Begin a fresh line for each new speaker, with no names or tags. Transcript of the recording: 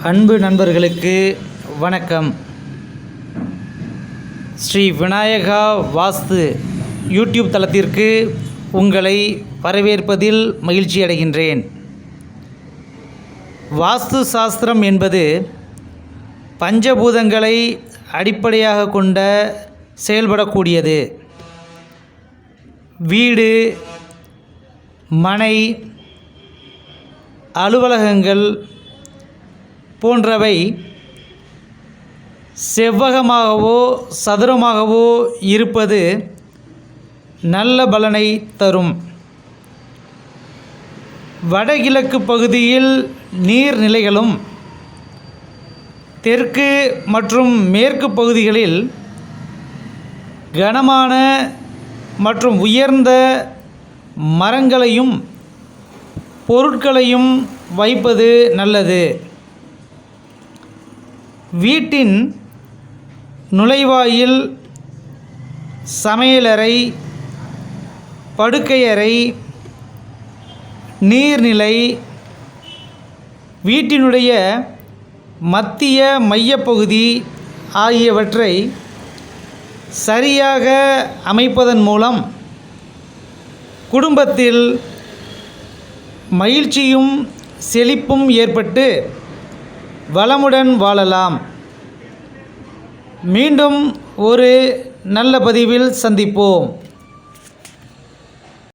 அன்பு நண்பர்களுக்கு வணக்கம். ஸ்ரீ விநாயகா வாஸ்து யூடியூப் தளத்திற்கு உங்களை வரவேற்பதில் மகிழ்ச்சி அடைகின்றேன். வாஸ்து சாஸ்திரம் என்பது பஞ்சபூதங்களை அடிப்படையாக கொண்ட செயல்படக்கூடியது. வீடு, மனை, அலுவலகங்கள் போன்றவை செவ்வகமாகவோ சதுரமாகவோ இருப்பது நல்ல பலனை தரும். வடகிழக்கு பகுதியில் நீர்நிலைகளும் தெற்கு மற்றும் மேற்கு பகுதிகளில் கனமான மற்றும் உயர்ந்த மரங்களையும் பொருட்களையும் வைப்பது நல்லது. வீட்டின் நுழைவாயில், சமையலறை, படுக்கையறை, நீர்நிலை, வீட்டினுடைய மத்திய மையப்பகுதி ஆகியவற்றை சரியாக அமைப்பதன் மூலம் குடும்பத்தில் மகிழ்ச்சியும் செழிப்பும் ஏற்பட்டு வளமுடன் வாழலாம். மீண்டும் ஒரு நல்ல பதிவில் சந்திப்போம்.